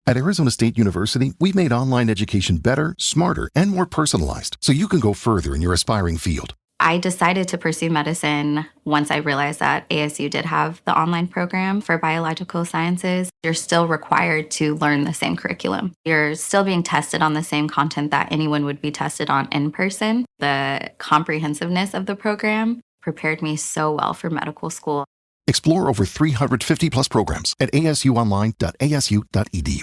At Arizona State University, we've made online education better, smarter, and more personalized so you can go further in your aspiring field. I decided to pursue medicine once I realized that ASU did have the online program for biological sciences. You're still required to learn the same curriculum. You're still being tested on the same content that anyone would be tested on in person. The comprehensiveness of the program prepared me so well for medical school. Explore over 350 plus programs at asuonline.asu.edu.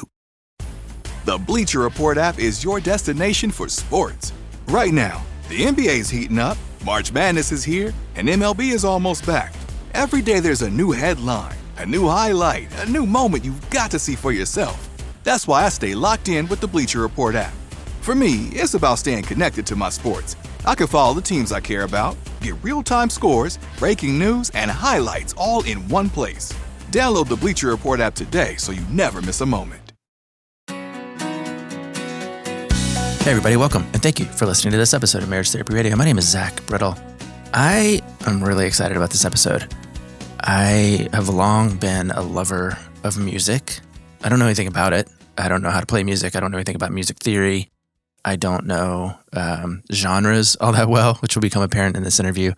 The Bleacher Report app is your destination for sports. Right now, the NBA's heating up, March Madness is here, and MLB is almost back. Every day there's a new headline, a new highlight, a new moment you've got to see for yourself. That's why I stay locked in with the Bleacher Report app. For me, it's about staying connected to my sports. I can follow the teams I care about, get real-time scores, breaking news, and highlights all in one place. Download the Bleacher Report app today so you never miss a moment. Hey everybody, welcome, and thank you for listening to this episode of Marriage Therapy Radio. My name is Zach Brittle. I am really excited about this episode. I have long been a lover of music. I don't know anything about it. I don't know how to play music. I don't know anything about music theory. I don't know genres all that well, which will become apparent in this interview.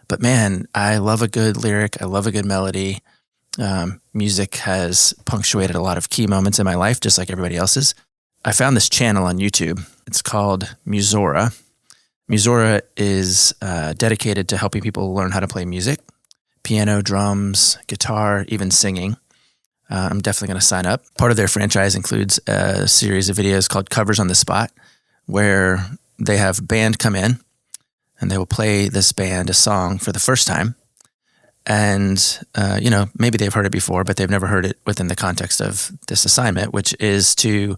But man, I love a good lyric. I love a good melody. Music has punctuated a lot of key moments in my life, just like everybody else's. I found this channel on YouTube. It's called Musora. Musora is dedicated to helping people learn how to play music, piano, drums, guitar, even singing. I'm definitely going to sign up. Part of their franchise includes a series of videos called Covers on the Spot, where they have a band come in and they will play this band a song for the first time. And, maybe they've heard it before, but they've never heard it within the context of this assignment, which is to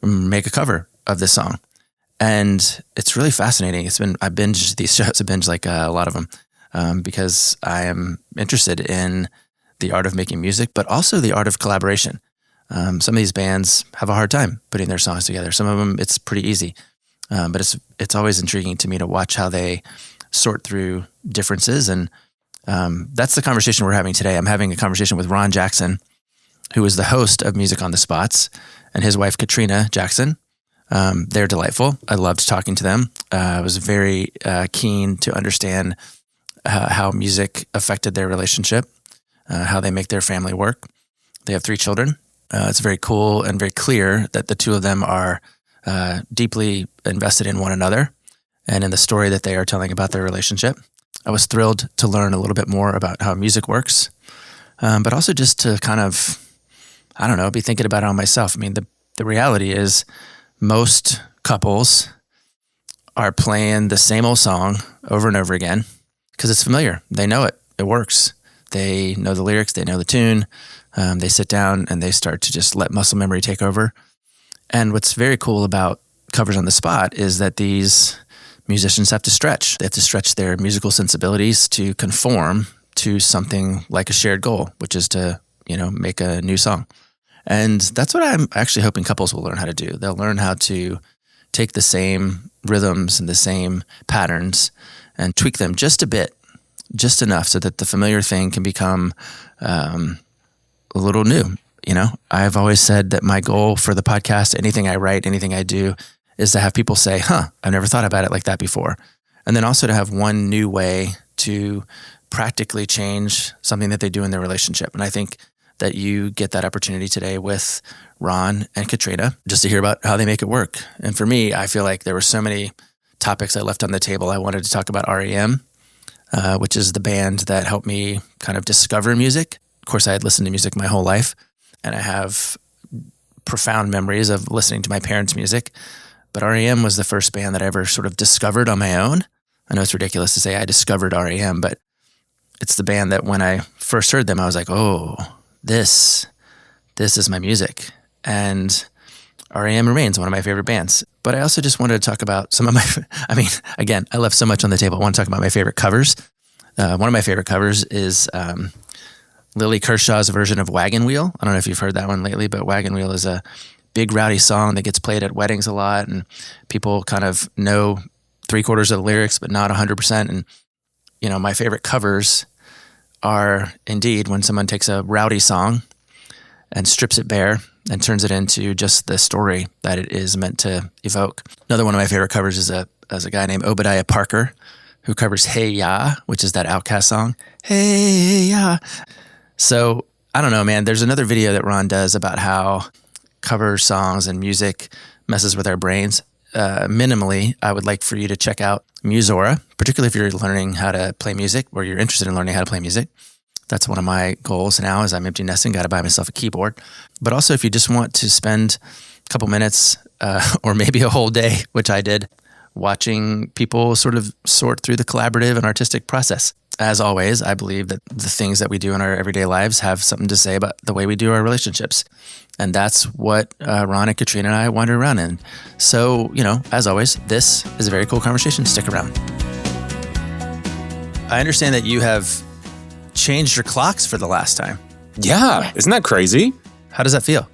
make a cover of this song. And it's really fascinating. I binged these shows. I binged like a lot of them because I am interested in the art of making music, but also the art of collaboration. Some of these bands have a hard time putting their songs together. Some of them, it's pretty easy. But it's always intriguing to me to watch how they sort through differences. And that's the conversation we're having today. I'm having a conversation with Ron Jackson, who is the host of Music on the Spots, and his wife, Catrina Jackson. They're delightful. I loved talking to them. I was very keen to understand how music affected their relationship, how they make their family work. They have 3 children. It's very cool and very clear that the two of them are deeply invested in one another and in the story that they are telling about their relationship. I was thrilled to learn a little bit more about how music works, but also just to kind of, be thinking about it on myself. I mean, the reality is most couples are playing the same old song over and over again because it's familiar. They know it. It works. They know the lyrics. They know the tune. They sit down and they start to just let muscle memory take over. And what's very cool about Covers on the Spot is that these musicians have to stretch. They have to stretch their musical sensibilities to conform to something like a shared goal, which is to, make a new song. And that's what I'm actually hoping couples will learn how to do. They'll learn how to take the same rhythms and the same patterns and tweak them just a bit, just enough so that the familiar thing can become a little new. I've always said that my goal for the podcast, anything I write, anything I do, is to have people say, I've never thought about it like that before. And then also to have one new way to practically change something that they do in their relationship. And I think that you get that opportunity today with Ron and Catrina, just to hear about how they make it work. And for me, I feel like there were so many topics I left on the table. I wanted to talk about REM, which is the band that helped me kind of discover music. Of course, I had listened to music my whole life, and I have profound memories of listening to my parents' music. But REM was the first band that I ever sort of discovered on my own. I know it's ridiculous to say I discovered REM, but it's the band that when I first heard them, I was like, oh, this is my music. And REM remains one of my favorite bands. But I also just wanted to talk about some of again, I left so much on the table. I want to talk about my favorite covers. One of my favorite covers is Lily Kershaw's version of Wagon Wheel. I don't know if you've heard that one lately, but Wagon Wheel is a big rowdy song that gets played at weddings a lot, and people kind of know 3/4 of the lyrics, but not 100%. And, my favorite covers are indeed when someone takes a rowdy song and strips it bare and turns it into just the story that it is meant to evoke. Another one of my favorite covers is a guy named Obadiah Parker, who covers Hey Ya, which is that Outkast song. Hey Ya. So I don't know, man. There's another video that Ron does about how cover songs and music messes with our brains. Minimally, I would like for you to check out Musora, particularly if you're learning how to play music or you're interested in learning how to play music. That's one of my goals now as I'm empty nesting, got to buy myself a keyboard. But also if you just want to spend a couple minutes or maybe a whole day, which I did, watching people sort of sort through the collaborative and artistic process. As always, I believe that the things that we do in our everyday lives have something to say about the way we do our relationships. And that's what Ron and Catrina and I wander around in. So, as always, this is a very cool conversation. Stick around. I understand that you have changed your clocks for the last time. Yeah. Isn't that crazy? How does that feel?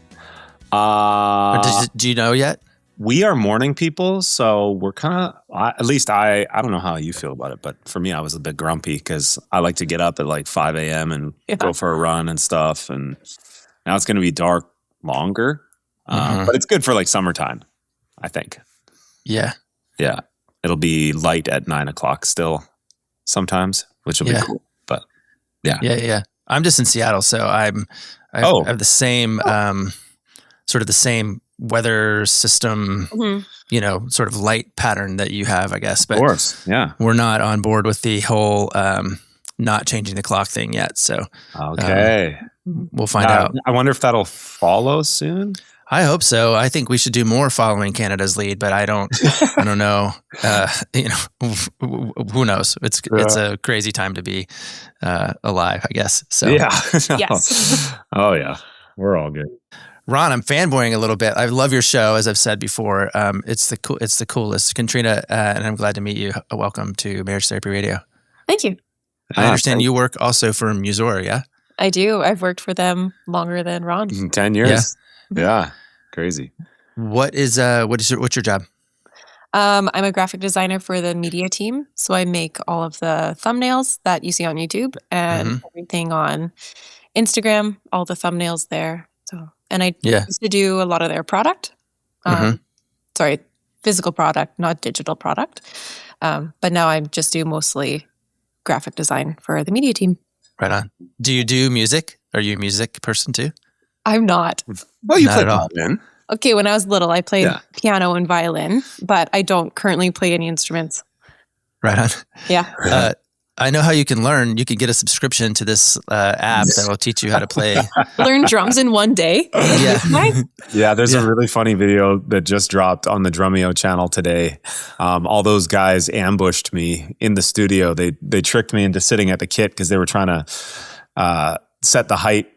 Do you know yet? We are morning people, so we're kind of, at least I don't know how you feel about it, but for me, I was a bit grumpy because I like to get up at like 5 a.m. and go for a run and stuff. And now it's going to be dark longer, but it's good for like summertime, I think. Yeah. Yeah. It'll be light at 9 o'clock still sometimes, which will be cool. But yeah. I'm just in Seattle, so I have the same, sort of the same weather system, sort of light pattern that you have, I guess. But of course, yeah. We're not on board with the whole not changing the clock thing yet. So okay, we'll find out. I wonder if that'll follow soon. I hope so. I think we should do more following Canada's lead, but I don't know. Who knows? It's a crazy time to be alive, I guess. So yeah, Yes. Oh yeah, we're all good. Ron, I'm fanboying a little bit. I love your show, as I've said before. It's the coolest. Katrina, and I'm glad to meet you. Welcome to Marriage Therapy Radio. Thank you. I understand you work also for Musora, yeah? I do. I've worked for them longer than Ron. 10 years. Yeah. Crazy. What's your job? I'm a graphic designer for the media team. So I make all of the thumbnails that you see on YouTube and everything on Instagram, all the thumbnails there. And I used to do a lot of their product. Physical product, not digital product. But now I just do mostly graphic design for the media team. Right on. Do you do music? Are you a music person too? I'm not. Oh, you Not play at all. violin. Okay, when I was little, I played piano and violin, but I don't currently play any instruments. Right on. Yeah. I know how you can learn. You can get a subscription to this app that will teach you how to play. Learn drums in one day. Yeah. Nice. Yeah, there's a really funny video that just dropped on the Drumeo channel today. All those guys ambushed me in the studio. They tricked me into sitting at the kit because they were trying to set the height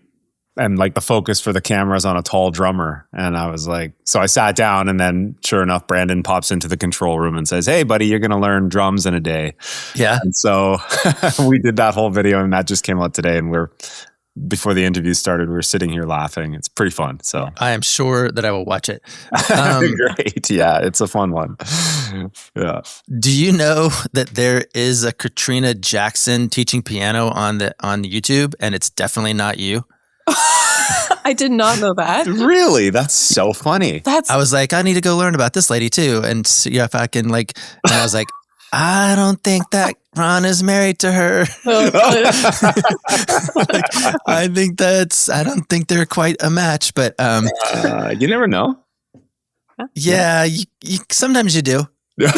and like the focus for the cameras on a tall drummer. And I was like, so I sat down, and then sure enough, Brandon pops into the control room and says, "Hey buddy, you're going to learn drums in a day." Yeah. And so we did that whole video, and that just came out today. And before the interview started, we were sitting here laughing. It's pretty fun. So I am sure that I will watch it. great. Yeah. It's a fun one. Yeah. Do you know that there is a Katrina Jackson teaching piano on YouTube, and it's definitely not you? I did not know that. Really? That's so funny. I was like, I need to go learn about this lady too, and see if I can and I was like, I don't think that Ron is married to her. I don't think they're quite a match, but you never know. Yeah, you sometimes you do. Well,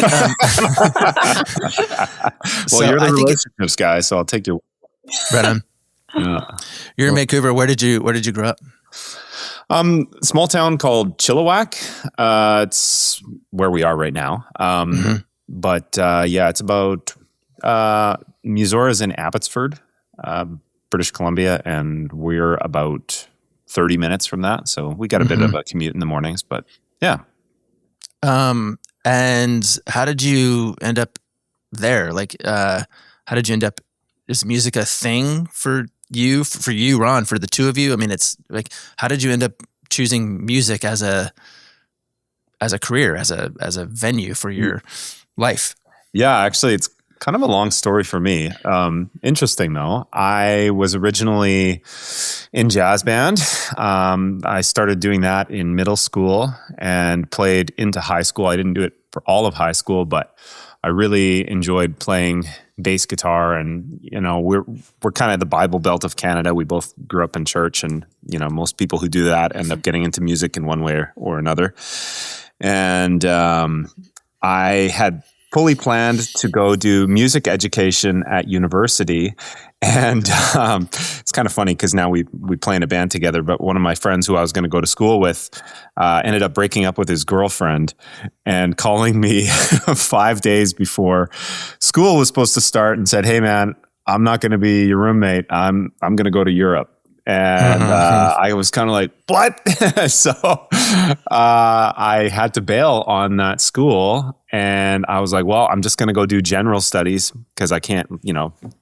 you're the relationships guy, so I'll take your right on. Yeah. You're in Vancouver. Where did you grow up? Small town called Chilliwack. It's where we are right now. But it's about Musora is in Abbotsford, British Columbia, and we're about 30 minutes from that. So we got a bit of a commute in the mornings, but yeah. And how did you end up there? How did you end up? Is music a thing for you, Ron, for the two of you? I mean, it's like, how did you end up choosing music as a career, as a venue for your life? Yeah, actually, it's kind of a long story for me. Interesting though. I was originally in jazz band. I started doing that in middle school and played into high school. I didn't do it for all of high school, but I really enjoyed playing bass guitar. And, we're kind of the Bible Belt of Canada. We both grew up in church, and, most people who do that end up getting into music in one way or another. And I had fully planned to go do music education at university. And it's kind of funny because now we play in a band together, but one of my friends who I was going to go to school with ended up breaking up with his girlfriend and calling me 5 days before school was supposed to start and said, "Hey man, I'm not going to be your roommate. I'm going to go to Europe." And I was kind of like, "What?" So I had to bail on that school. And I was like, well, I'm just going to go do general studies because I can't,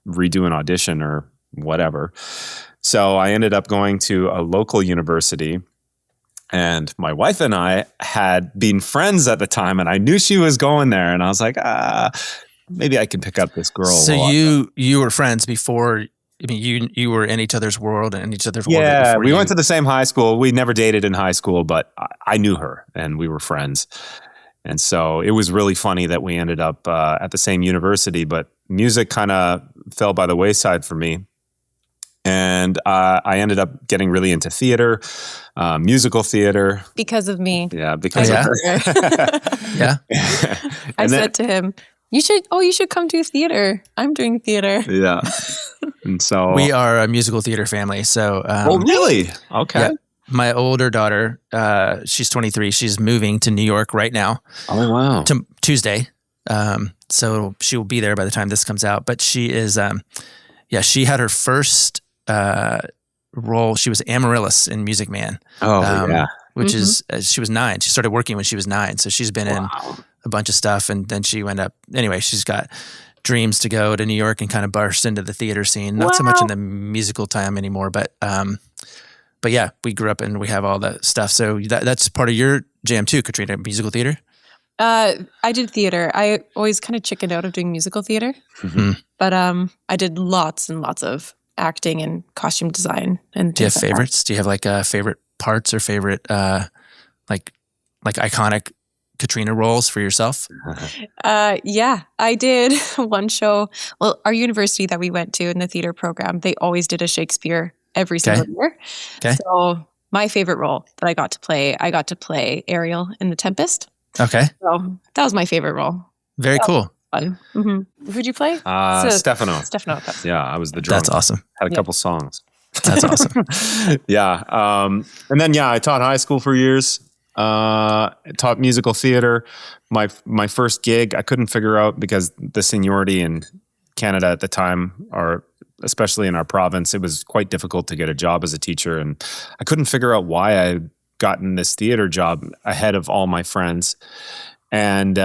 redo an audition or whatever. So I ended up going to a local university. And my wife and I had been friends at the time, and I knew she was going there. And I was like, maybe I can pick up this girl. So you were friends before. I mean, you were in each other's world and in each other's world. Yeah, we went to the same high school. We never dated in high school, but I knew her and we were friends. And so it was really funny that we ended up at the same university, but music kind of fell by the wayside for me. And I ended up getting really into theater, musical theater. Because of me. Yeah, because of her. Yeah. I said to him, you should come do theater. I'm doing theater. Yeah. And so we are a musical theater family. So, oh, really? Okay. Yeah, my older daughter, she's 23. She's moving to New York right now. Oh, wow. Tuesday. So she will be there by the time this comes out. But she is, she had her first role. She was Amaryllis in Music Man. Oh, yeah. Which is, she was 9. She started working when she was 9. So she's been in a bunch of stuff. And then she went up, anyway, she's got dreams to go to New York and kind of burst into the theater scene. Not so much in the musical time anymore, but yeah, we grew up and we have all that stuff. So that's part of your jam too, Catrina, musical theater? I did theater. I always kind of chickened out of doing musical theater, but I did lots and lots of acting and costume design. And do you have favorites? Do you have like favorite parts or favorite like iconic Catrina roles for yourself? Yeah, I did one show. Well, our university that we went to in the theater program, they always did a Shakespeare every single year. Okay. So my favorite role that I got to play Ariel in The Tempest. Okay. So that was my favorite role. Very cool. Fun. Mm-hmm. Who'd you play? Stefano. Stefano. Yeah, I was the drummer. That's awesome. Had a couple songs. That's awesome. Yeah. And then, I taught high school for years. Taught musical theater. My first gig, I couldn't figure out because the seniority in Canada at the time, or especially in our province, it was quite difficult to get a job as a teacher. And I couldn't figure out why I'd gotten this theater job ahead of all my friends and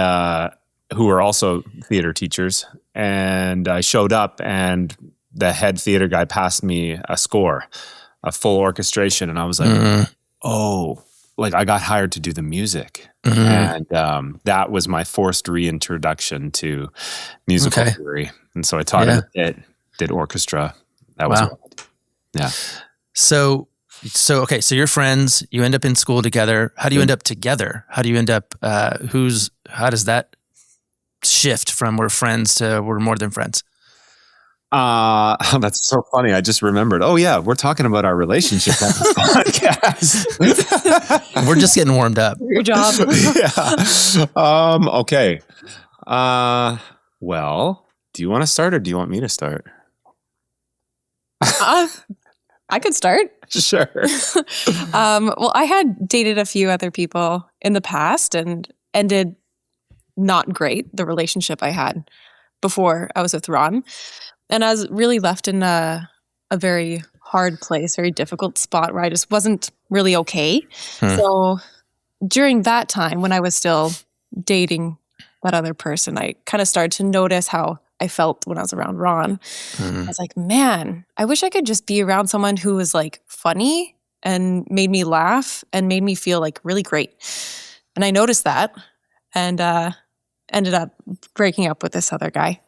who were also theater teachers. And I showed up and the head theater guy passed me a score, a full orchestration. And I was like, oh, like I got hired to do the music. And that was my forced reintroduction to musical theory. And so I taught it, did orchestra. That was yeah. So you're friends, you end up in school together. How do you end up together? How do you end up, how does that shift from we're friends to we're more than friends? That's so funny. I just remembered. Oh yeah, we're talking about our relationship on this podcast. We're just getting warmed up. Your job. Yeah. Okay. Well, do you want to start or do you want me to start? I could start. Sure. Well, I had dated a few other people in the past and ended not great, the relationship I had before I was with Ron. And I was really left in a very hard place, very difficult spot where I just wasn't really okay. So during that time, when I was still dating that other person, I kind of started to notice how I felt when I was around Ron. I was like, man, I wish I could just be around someone who was like funny and made me laugh and made me feel like really great. And I noticed that and ended up breaking up with this other guy.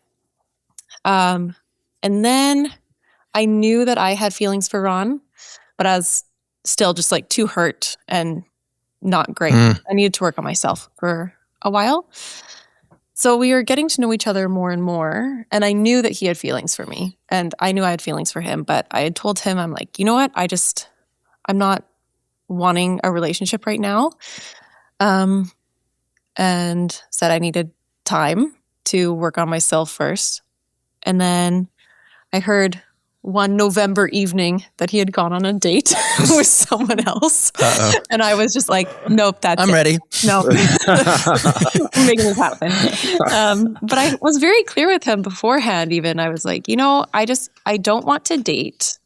And then I knew that I had feelings for Ron, but I was still just like too hurt and not great. I needed to work on myself for a while. So we were getting to know each other more and more. And I knew that he had feelings for me and I knew I had feelings for him. But I had told him, I'm like, you know what? I'm not wanting a relationship right now. And said I needed time to work on myself first. And then I heard one November evening that he had gone on a date with someone else. Uh-oh. And I was just like, nope, I'm ready. No, I'm making this happen. But I was very clear with him beforehand, even. I was like, I don't want to date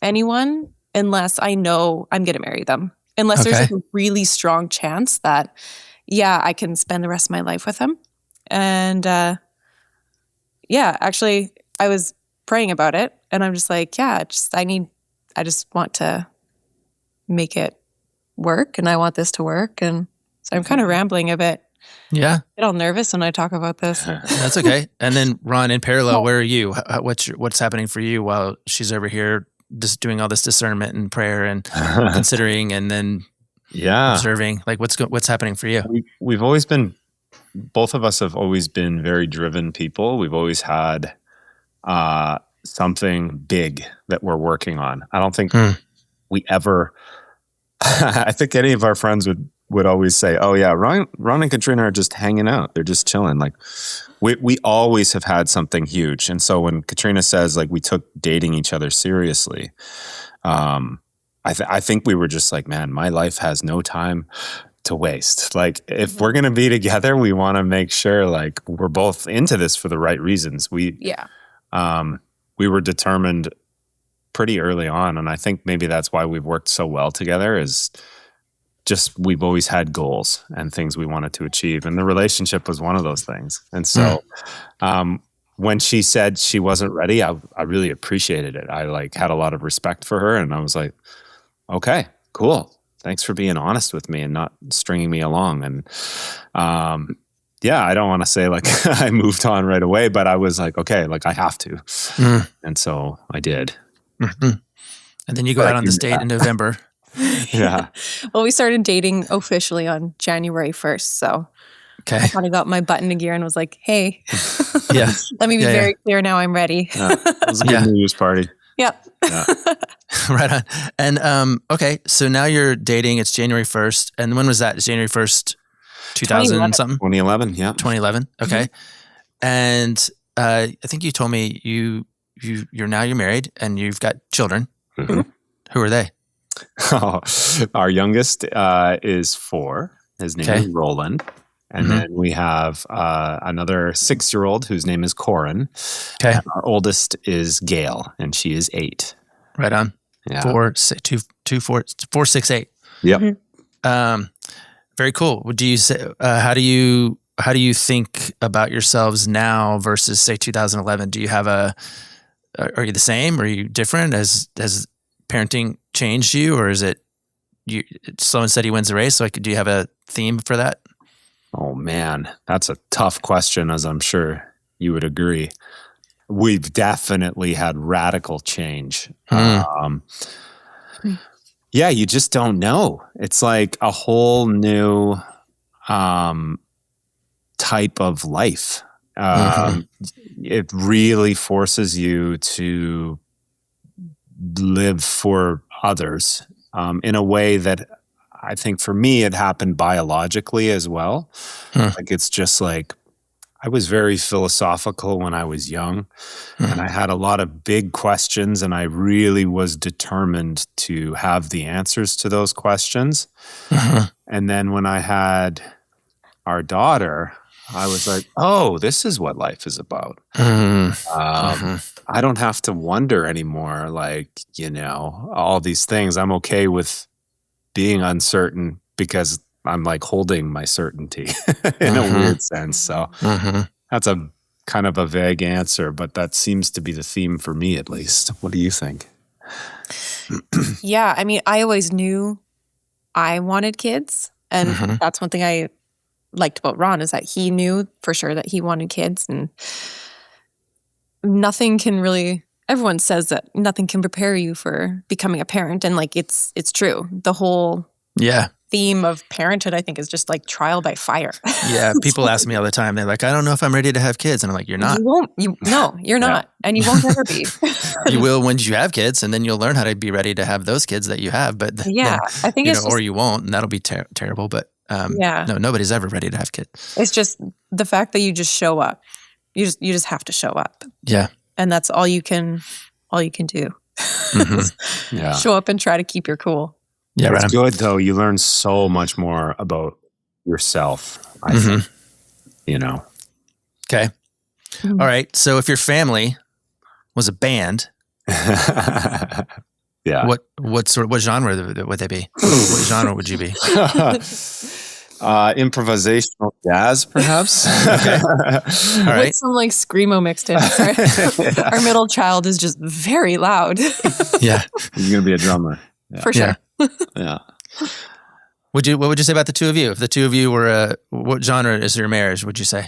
anyone unless I know I'm going to marry them. Unless there's like a really strong chance that, I can spend the rest of my life with him. And actually, I was praying about it. And I'm just like, I just want to make it work and I want this to work. And so I'm kind of rambling a bit. Yeah. I get all nervous when I talk about this. That's okay. And then Ron, in parallel, where are you? What's happening for you while she's over here just doing all this discernment and prayer and considering and then observing? Like what's happening for you? We've always been, both of us have always been very driven people. We've always had something big that we're working on. I don't think we ever, I think any of our friends would always say, oh yeah, Ron and Catrina are just hanging out. They're just chilling. Like we always have had something huge. And so when Catrina says like we took dating each other seriously, I think we were just like, man, my life has no time to waste. Like if we're going to be together, we want to make sure like we're both into this for the right reasons. We were determined pretty early on. And I think maybe that's why we've worked so well together is just, we've always had goals and things we wanted to achieve. And the relationship was one of those things. And so, when she said she wasn't ready, I really appreciated it. I like had a lot of respect for her and I was like, okay, cool. Thanks for being honest with me and not stringing me along. And, I don't want to say like I moved on right away, but I was like, okay, like I have to. And so I did. Mm-hmm. And then you go out on this date in November. Yeah. Well, we started dating officially on January 1st. So I kind of got my butt into gear and was like, hey, let me be very clear now. I'm ready. It was a good New Year's party. Yep. Yeah. Right on. And okay, so now you're dating. It's January 1st. And when was that? It's January 1st, 2000 and something? 2011, yeah. 2011, okay. Mm-hmm. And I think you told me you're married and you've got children. Mm-hmm. Who are they? Our youngest is 4. His name is Roland. And then we have another 6-year-old whose name is Corin. Okay. And our oldest is Gail, and she is 8. Right on. Yeah. 4, 6, 8. Yep. Mm-hmm. Very cool. Do you say how do you think about yourselves now versus say 2011? Do you have are you the same? Are you different? Has parenting changed you, or is it slow and steady wins the race? So do you have a theme for that? Oh man, that's a tough question, as I'm sure you would agree. We've definitely had radical change. Yeah, you just don't know. It's like a whole new type of life. It really forces you to live for others in a way that I think for me, it happened biologically as well. Like it's just like, I was very philosophical when I was young and I had a lot of big questions and I really was determined to have the answers to those questions. And then when I had our daughter, I was like, oh, this is what life is about. I don't have to wonder anymore, like, all these things. I'm okay with being uncertain because I'm like holding my certainty in a weird sense. So that's a kind of a vague answer, but that seems to be the theme for me at least. What do you think? Yeah. I mean, I always knew I wanted kids. And that's one thing I liked about Ron is that he knew for sure that he wanted kids. And nothing can really, everyone says that nothing can prepare you for becoming a parent. And like, it's true. The whole theme of parenthood, I think, is just like trial by fire. Yeah. People ask me all the time. They're like, I don't know if I'm ready to have kids. And I'm like, you're not. You won't. No, you're not. And you won't ever be. You will when you have kids, and then you'll learn how to be ready to have those kids that you have. But yeah, I think it's or you won't, and that'll be terrible. But no, nobody's ever ready to have kids. It's just the fact that you just show up. You just have to show up. Yeah. And that's all you can do. Yeah. Show up and try to keep your cool. Yeah, it's good though. You learn so much more about yourself, I think. You know. Okay. All right. So if your family was a band, what genre would they be? What genre would you be? Improvisational jazz, perhaps. Okay. All right. With some like screamo mixed in. Sorry. Our middle child is just very loud. Yeah. You're going to be a drummer. Yeah. For sure. Yeah. What would you say about the two of you? If the two of you were, what genre is your marriage, would you say?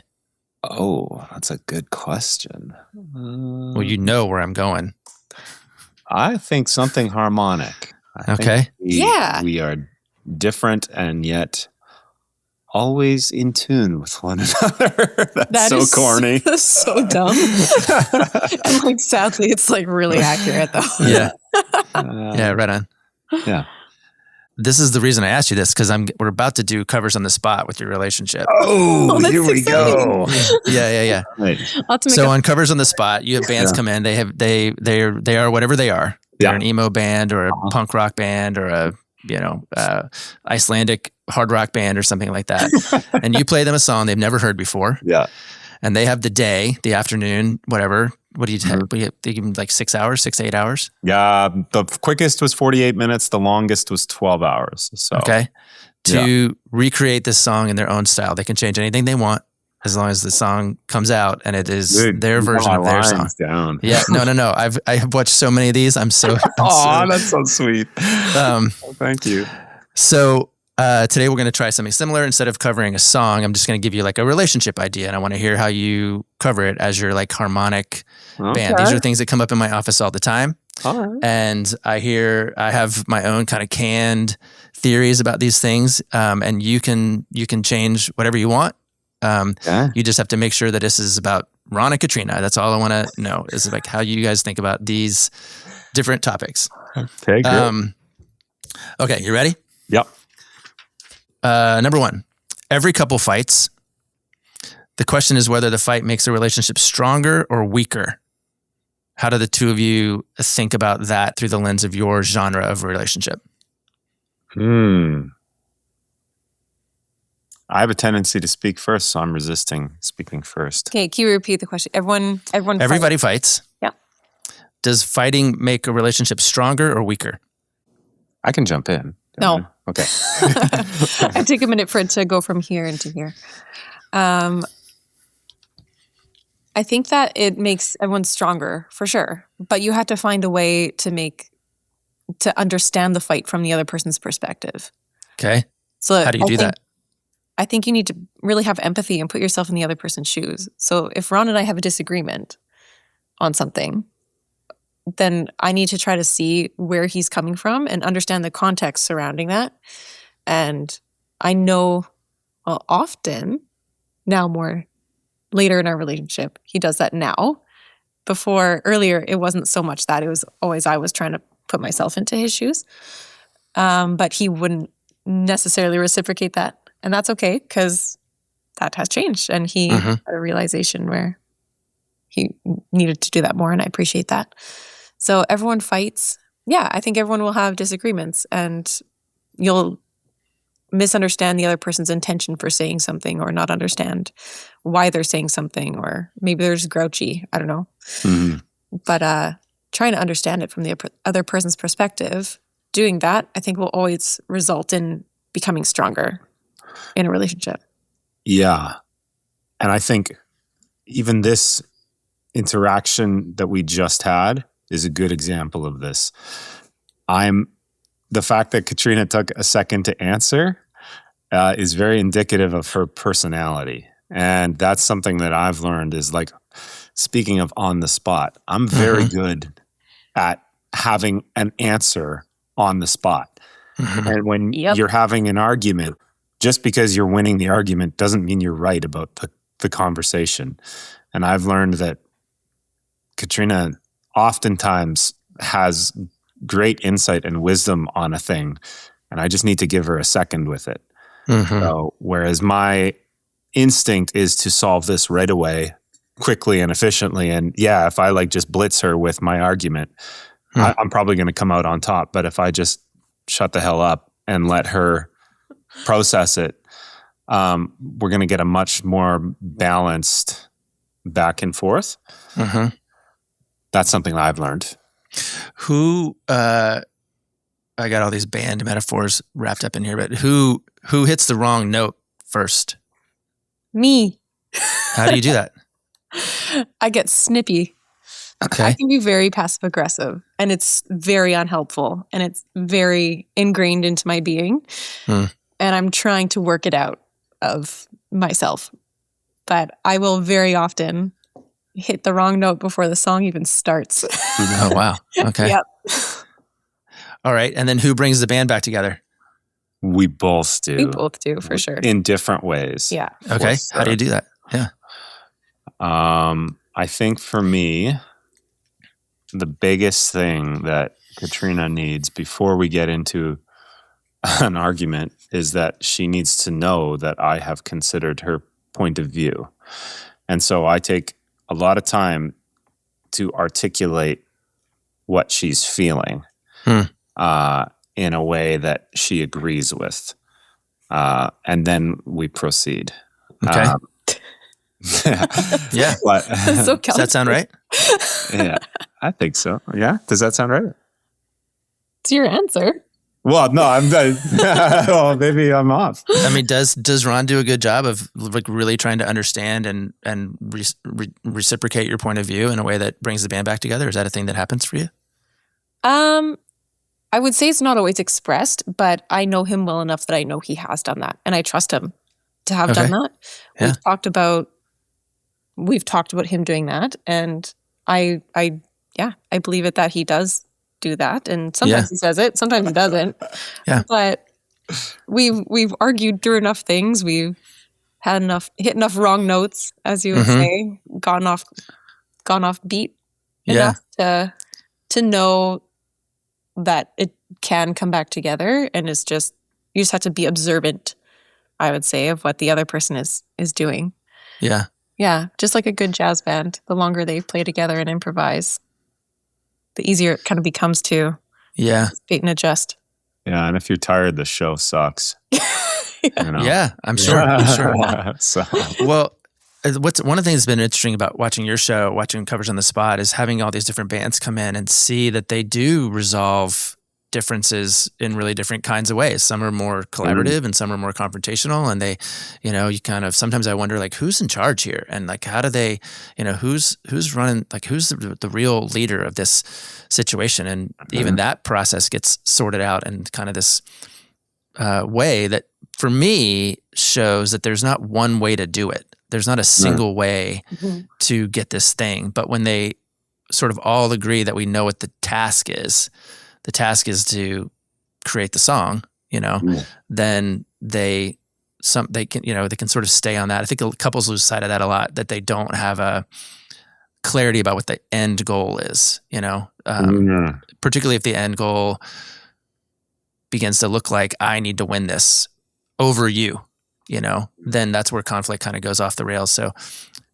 Oh, that's a good question. Well, you know where I'm going. I think something harmonic. We are different and yet always in tune with one another. That's so corny. So dumb. And like, sadly, it's like really accurate though. Yeah. Yeah, right on. Yeah. This is the reason I asked you this, because we're about to do covers on the spot with your relationship. Oh, here we go. Yeah. Right. So on covers on the spot, you have bands come in. They are whatever they are. They're an emo band or a punk rock band or a Icelandic hard rock band or something like that. And you play them a song they've never heard before. Yeah. And they have the day, the afternoon, whatever. What do you take? They give them like 6 hours, 6 to 8 hours? Yeah. The quickest was 48 minutes. The longest was 12 hours. So to recreate this song in their own style. They can change anything they want as long as the song comes out and it is their version of their song. Down. Yeah. No. I have watched so many of these. I'm so that's so sweet. Thank you. So today we're going to try something similar. Instead of covering a song, I'm just going to give you like a relationship idea, and I want to hear how you cover it as your like harmonic band. These are things that come up in my office all the time. All right. And I have my own kind of canned theories about these things, and you can change whatever you want. You just have to make sure that this is about Ron and Catrina. That's all I want to know is like how you guys think about these different topics. Okay, good. Okay, you ready? Yep. Number one, every couple fights. The question is whether the fight makes the relationship stronger or weaker. How do the two of you think about that through the lens of your genre of relationship? I have a tendency to speak first, so I'm resisting speaking first. Okay, can you repeat the question? Everybody fights. Yeah. Does fighting make a relationship stronger or weaker? I can jump in. No. Okay. I take a minute for it to go from here into here. I think that it makes everyone stronger for sure, but you have to find a way to understand the fight from the other person's perspective. Okay. So how do you do that? I think you need to really have empathy and put yourself in the other person's shoes. So if Ron and I have a disagreement on something, then I need to try to see where he's coming from and understand the context surrounding that. And I know often, now more later in our relationship, he does that now. Earlier, it wasn't so much that. It was always I was trying to put myself into his shoes. But he wouldn't necessarily reciprocate that. And that's okay because that has changed. And he had a realization where he needed to do that more. And I appreciate that. So everyone fights. Yeah, I think everyone will have disagreements. And you'll misunderstand the other person's intention for saying something or not understand why they're saying something. Or maybe they're just grouchy. I don't know. But trying to understand it from the other person's perspective, doing that, I think will always result in becoming stronger in a relationship. Yeah. And I think even this interaction that we just had is a good example of this. The fact that Catrina took a second to answer is very indicative of her personality. And that's something that I've learned is like, speaking of on the spot, I'm very good at having an answer on the spot. And when you're having an argument, just because you're winning the argument doesn't mean you're right about the conversation. And I've learned that Catrina oftentimes has great insight and wisdom on a thing, and I just need to give her a second with it. So, whereas my instinct is to solve this right away, quickly and efficiently. And yeah, if I like just blitz her with my argument, I'm probably going to come out on top. But if I just shut the hell up and let her process it, we're going to get a much more balanced back and forth. That's something that I've learned. I got all these band metaphors wrapped up in here, but who hits the wrong note first? Me. How do you do that? I get snippy. Okay. I can be very passive aggressive, and it's very unhelpful, and it's very ingrained into my being. And I'm trying to work it out of myself. But I will very often hit the wrong note before the song even starts. Oh, wow. Okay. Yep. All right. And then who brings the band back together? We both do. We both do, for sure. In different ways. Yeah. Okay. How do you do that? Yeah. I think for me, the biggest thing that Catrina needs before we get into an argument is that she needs to know that I have considered her point of view. And so I take a lot of time to articulate what she's feeling in a way that she agrees with. And then we proceed. Okay. Yeah. So does that sound right? Yeah, I think so. Yeah. Does that sound right? It's your answer. Well, no, well, maybe I'm off. I mean, does Ron do a good job of like really trying to understand and reciprocate your point of view in a way that brings the band back together? Is that a thing that happens for you? I would say it's not always expressed, but I know him well enough that I know he has done that, and I trust him to have done that. Yeah. We've talked about him doing that, and I believe it that he does do that, and sometimes he says it, sometimes he doesn't. Yeah. But we've argued through enough things. We've hit enough wrong notes, as you would say, gone off beat enough to know that it can come back together, and it's just you just have to be observant, I would say, of what the other person is doing. Yeah. Yeah, just like a good jazz band, the longer they play together and improvise, the easier it kind of becomes to anticipate and adjust. Yeah, and if you're tired, the show sucks. You know? Yeah, I'm sure. So. Well, one of the things that's been interesting about watching your show, watching Covers on the Spot, is having all these different bands come in and see that they do resolve differences in really different kinds of ways. Some are more collaborative and some are more confrontational. And they, you kind of, sometimes I wonder like, who's in charge here? And like, how do they, who's running, like, who's the real leader of this situation? And even that process gets sorted out in kind of this way that for me shows that there's not one way to do it. There's not a single way to get this thing. But when they sort of all agree that we know what the task is to create the song, then they can sort of stay on that. I think couples lose sight of that a lot, that they don't have a clarity about what the end goal is, particularly if the end goal begins to look like I need to win this over you, then that's where conflict kind of goes off the rails. So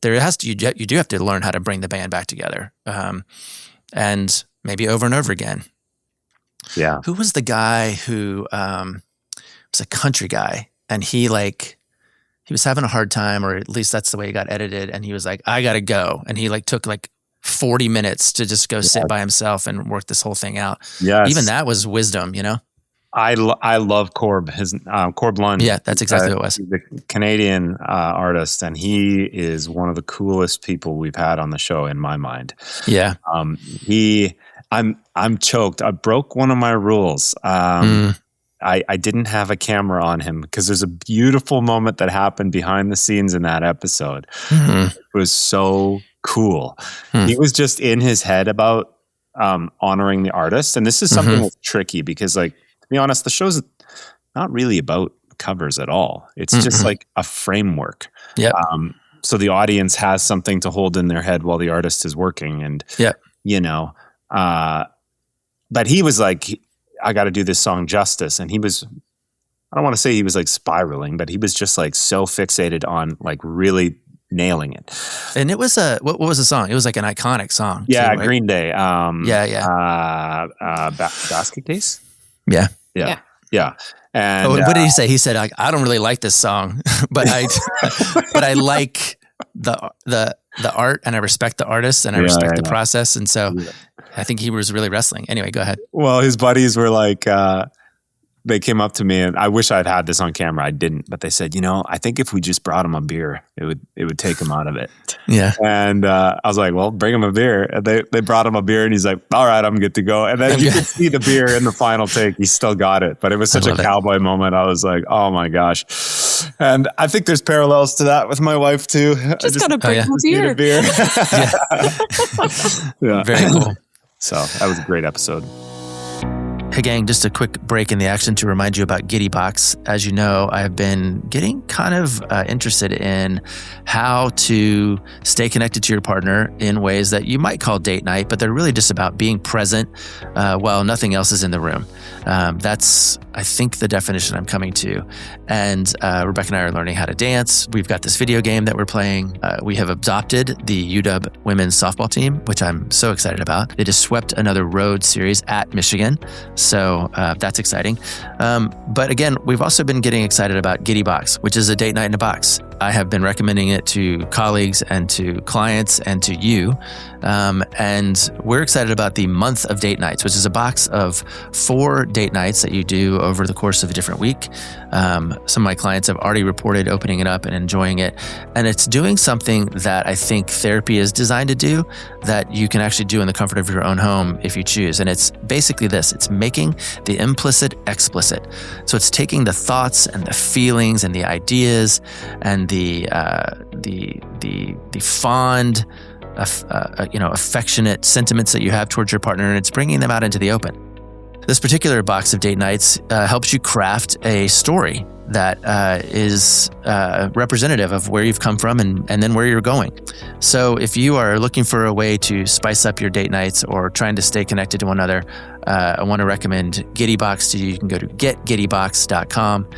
you do have to learn how to bring the band back together, and maybe over and over again. Yeah. Who was the guy who was a country guy, and he was having a hard time, or at least that's the way he got edited, and he was like, I gotta go. And he took 40 minutes to just go sit by himself and work this whole thing out. Yes. Even that was wisdom, I love Corb, Corb Lund. Yeah, that's exactly what it was. He's a Canadian artist, and he is one of the coolest people we've had on the show in my mind. Yeah. I'm choked. I broke one of my rules. I didn't have a camera on him because there's a beautiful moment that happened behind the scenes in that episode. It was so cool. He was just in his head about honoring the artist. And this is something that's tricky because, like, to be honest, the show's not really about covers at all. It's just like a framework. Yep. So the audience has something to hold in their head while the artist is working. And, you know, but he was like, I got to do this song justice. And he was, I don't want to say he was like spiraling, but he was just like so fixated on like really nailing it. And it was what was the song? It was like an iconic song. Yeah, too, right? Green Day. Basket Case. Yeah. And what did he say? He said, I don't really like this song, but I like the art, and I respect the artist, and I respect the process, and so I think he was really wrestling. Anyway, go ahead. Well, his buddies were like, they came up to me, and I wish I'd had this on camera. I didn't, but they said, you know, I think if we just brought him a beer, it would take him out of it. Yeah. And I was like, well, bring him a beer. And they brought him a beer, and he's like, all right, I'm good to go. And then you could see the beer in the final take. He still got it, but it was such a cowboy moment. I was like, oh my gosh. And I think there's parallels to that with my wife too. Just gotta bring a beer. Yeah. Very cool. So that was a great episode. Hey gang, just a quick break in the action to remind you about GiddyBox. As you know, I've been getting kind of interested in how to stay connected to your partner in ways that you might call date night, but they're really just about being present while nothing else is in the room. That's, I think, the definition I'm coming to. And Rebecca and I are learning how to dance. We've got this video game that we're playing. We have adopted the UW women's softball team, which I'm so excited about. They just swept another road series at Michigan. So that's exciting. But again, we've also been getting excited about GiddyBox, which is a date night in a box. I have been recommending it to colleagues and to clients and to you. And we're excited about the month of date nights, which is a box of 4 date nights that you do over the course of a different week. Some of my clients have already reported opening it up and enjoying it. And it's doing something that I think therapy is designed to do that you can actually do in the comfort of your own home if you choose. And it's basically this. It's making the implicit explicit. So it's taking the thoughts and the feelings and the ideas and the fond, affectionate sentiments that you have towards your partner, and it's bringing them out into the open. This particular box of date nights helps you craft a story that is representative of where you've come from and then where you're going. So if you are looking for a way to spice up your date nights or trying to stay connected to one another, I want to recommend GiddyBox to you. You can go to getgiddybox.com.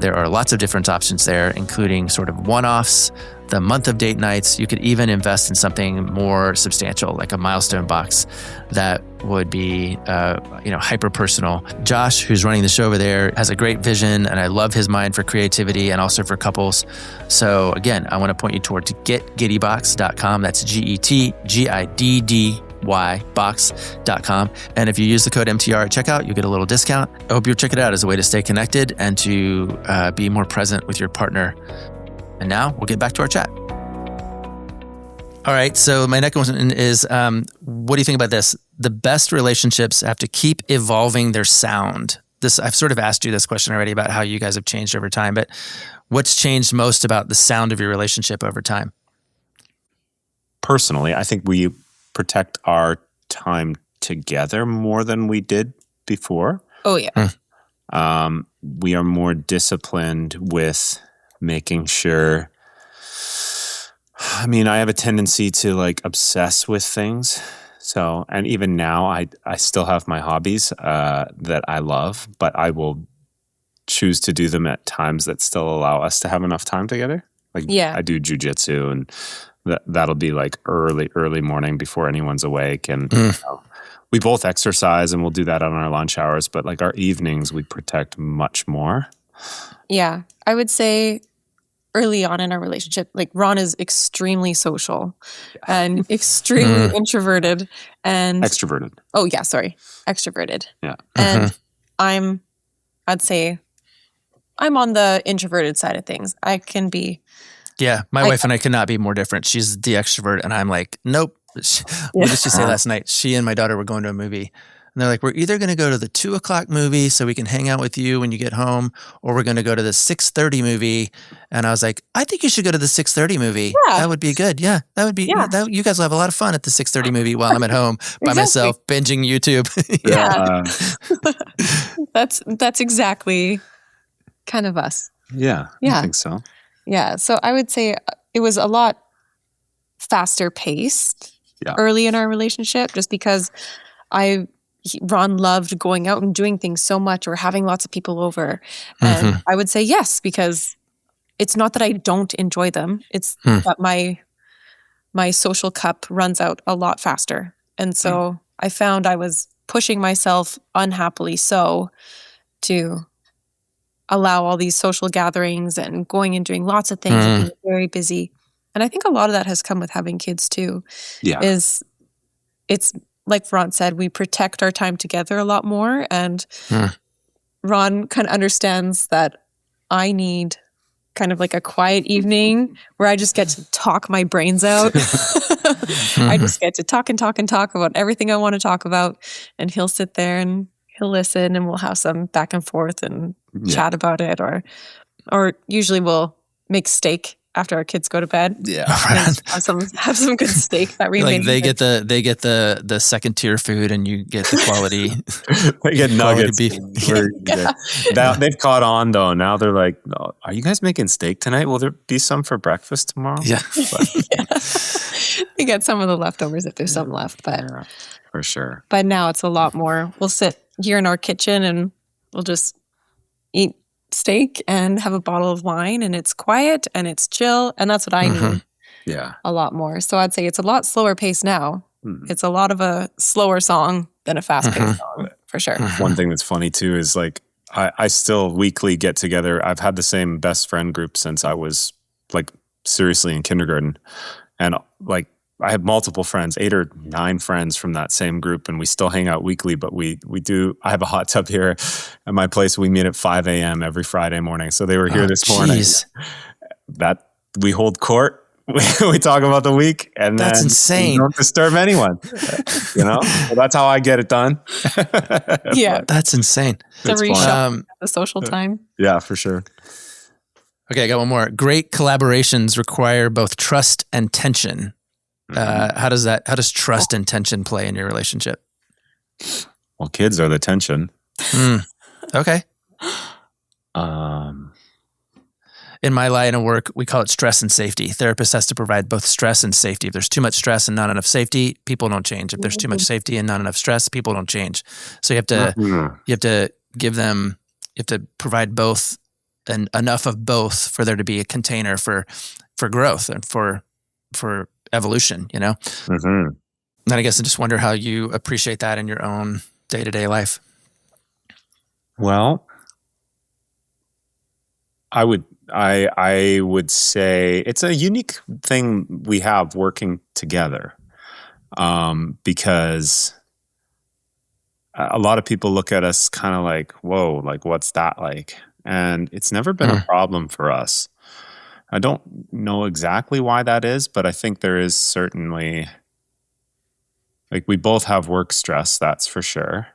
There are lots of different options there, including sort of one-offs, the month of date nights. You could even invest in something more substantial, like a milestone box that would be, hyper-personal. Josh, who's running the show over there, has a great vision, and I love his mind for creativity and also for couples. So again, I want to point you toward to getgiddybox.com. That's GetGiddyBox.com. And if you use the code MTR at checkout, you get a little discount. I hope you'll check it out as a way to stay connected and to be more present with your partner. And now we'll get back to our chat. All right. So my next one is, what do you think about this? The best relationships have to keep evolving their sound. I've sort of asked you this question already about how you guys have changed over time, but what's changed most about the sound of your relationship over time? Personally, I think we protect our time together more than we did before. Oh, yeah. We are more disciplined with making sure. I mean, I have a tendency to like obsess with things. So, and even now I still have my hobbies that I love, but I will choose to do them at times that still allow us to have enough time together. Like I do jujitsu, and that'll be like early morning before anyone's awake. And we both exercise, and we'll do that on our lunch hours, but like our evenings, we protect much more. Yeah. I would say early on in our relationship, like Ron is extremely social and extremely introverted and extroverted. Oh yeah, sorry. Extroverted. Yeah. And I'd say I'm on the introverted side of things. I can be. Yeah. My wife and I could not be more different. She's the extrovert and I'm like, nope. What did she say last night? She and my daughter were going to a movie And they're like, we're either going to go to the 2:00 movie so we can hang out with you when you get home, or we're going to go to the 6:30 movie. And I was like, I think you should go to the 6:30 movie. Yeah. That would be good. Yeah, that would be, you guys will have a lot of fun at the 6:30 movie while I'm at home by myself binging YouTube. That's exactly kind of us. Yeah. I think so. Yeah. So I would say it was a lot faster paced early in our relationship, just because Ron loved going out and doing things so much, or having lots of people over. And I would say yes, because it's not that I don't enjoy them. It's that my social cup runs out a lot faster. And so I found I was pushing myself, unhappily so, to allow all these social gatherings and going and doing lots of things and being very busy. And I think a lot of that has come with having kids too. Yeah. It's like Ron said, we protect our time together a lot more. And Ron kind of understands that I need kind of like a quiet evening where I just get to talk my brains out. I just get to talk and talk and talk about everything I want to talk about. And he'll sit there and he'll listen, and we'll have some back and forth and chat about it. Or usually we'll make steak after our kids go to bed. Yeah. Have some good steak that we like made. they get the second tier food, and you get the quality. They get nuggets. Beef. They've caught on though. Now they're like, oh, are you guys making steak tonight? Will there be some for breakfast tomorrow? Yeah. We get some of the leftovers if there's some left, but for sure. But now it's a lot more. We'll sit here in our kitchen and we'll just eat steak and have a bottle of wine, and it's quiet and it's chill, and that's what I need. Yeah, a lot more. So I'd say it's a lot slower paced now. It's a lot of a slower song than a fast paced song, for sure. One thing that's funny too is like I still weekly get together. I've had the same best friend group since I was like seriously in kindergarten, and like I have multiple friends, 8 or 9 friends from that same group, and we still hang out weekly, but we do, I have a hot tub here at my place. We meet at 5 a.m. every Friday morning. So they were here this morning. That we hold court. We talk about the week, and that's then insane. We don't disturb anyone, Well, that's how I get it done. Yeah. That's insane. It's the social time. Yeah, for sure. Okay. I got one more. Great collaborations require both trust and tension. How does trust and tension play in your relationship? Well, kids are the tension. Okay. In my line of work, we call it stress and safety. Therapist has to provide both stress and safety. If there's too much stress and not enough safety, people don't change. If there's too much safety and not enough stress, people don't change. So you have to provide both and enough of both for there to be a container for growth and for evolution, And I guess I just wonder how you appreciate that in your own day-to-day life. Well, I would say it's a unique thing we have working together, because a lot of people look at us kind of like, whoa, like what's that like? And it's never been a problem for us. I don't know exactly why that is, but I think there is certainly, like, we both have work stress, that's for sure.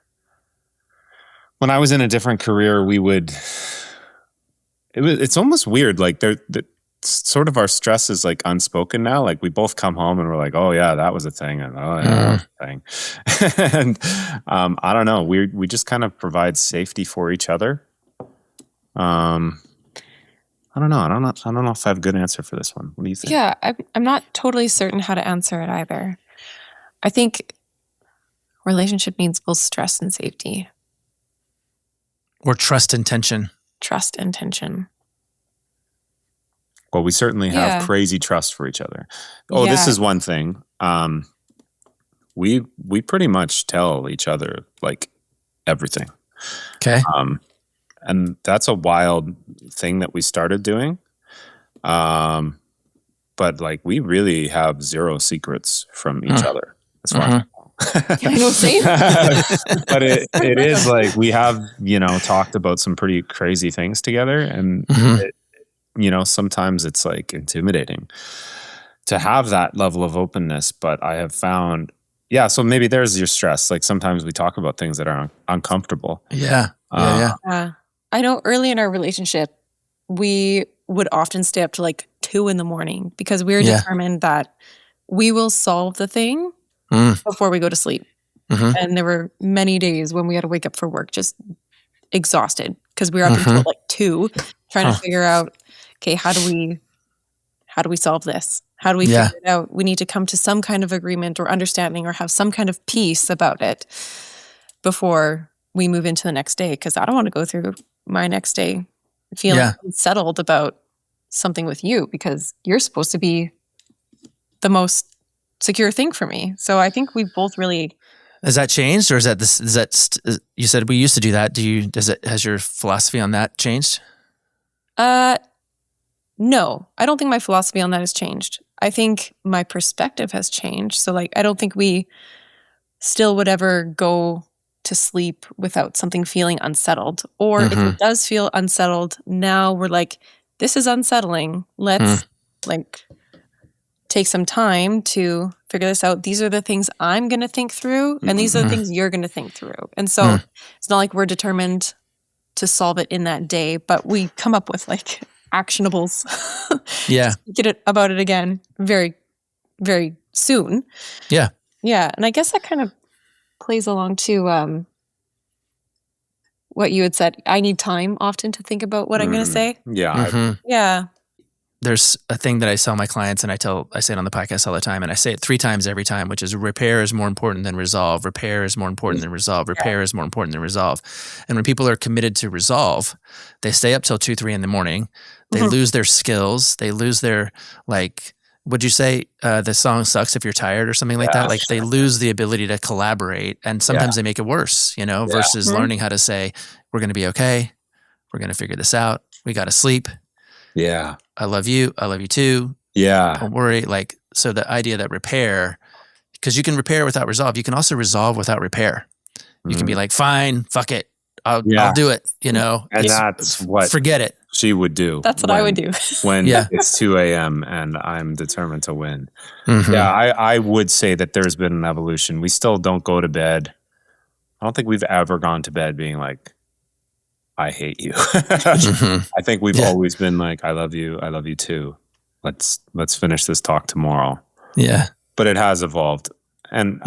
When I was in a different career, it's almost weird. Like sort of our stress is like unspoken now. Like we both come home and we're like, oh yeah, that was a thing. And oh yeah, that was a thing. And I don't know. We just kind of provide safety for each other. I don't know. I don't know if I have a good answer for this one. What do you think? Yeah, I'm not totally certain how to answer it either. I think relationship means both stress and safety. Or trust and tension. Trust and tension. Well, we certainly have crazy trust for each other. Oh, this is one thing. We pretty much tell each other like everything. Okay. And that's a wild thing that we started doing. But like we really have zero secrets from each other as far as I know, same. But it is like we have, talked about some pretty crazy things together, and sometimes it's like intimidating to have that level of openness. But I have found yeah, so maybe there's your stress. Like sometimes we talk about things that are uncomfortable. Yeah. I know early in our relationship, we would often stay up to like 2 a.m. because we were determined that we will solve the thing before we go to sleep. Mm-hmm. And there were many days when we had to wake up for work just exhausted because we were up until like 2 trying to figure out, okay, how do we solve this? How do we figure it out? We need to come to some kind of agreement or understanding or have some kind of peace about it before we move into the next day. Because I don't want to go through my next day feeling unsettled about something with you because you're supposed to be the most secure thing for me. So I think we've both really... Has that changed, or is that this? Is that you said we used to do that? Has your philosophy on that changed? No, I don't think my philosophy on that has changed. I think my perspective has changed. So like, I don't think we still would ever go to sleep without something feeling unsettled. Or if it does feel unsettled, now we're like, this is unsettling. Let's like take some time to figure this out. These are the things I'm going to think through, and these are the things you're going to think through. And so it's not like we're determined to solve it in that day, but we come up with like actionables. Get it about it again very, very soon. Yeah. Yeah. And I guess that kind of plays along to what you had said. I need time often to think about what I'm going to say. Yeah. Yeah. There's a thing that I tell my clients, and I say it on the podcast all the time, and I say it 3 times every time, which is repair is more important than resolve. Repair is more important than resolve. Repair is more important than resolve. And when people are committed to resolve, they stay up till 2, 3 in the morning. They lose their skills. They lose their, like, would you say the song sucks if you're tired or something like that? Like they lose the ability to collaborate, and sometimes they make it worse, versus learning how to say, we're going to be okay. We're going to figure this out. We got to sleep. Yeah. I love you. I love you too. Yeah. Don't worry. Like, so the idea that repair, because you can repair without resolve. You can also resolve without repair. You can be like, fine, fuck it. I'll do it. And that's what forget it. She would do. That's what I would do. When it's 2 a.m. and I'm determined to win. Yeah. I would say that there's been an evolution. We still don't go to bed. I don't think we've ever gone to bed being like, I hate you. I think we've always been like, I love you too. Let's finish this talk tomorrow. Yeah. But it has evolved. And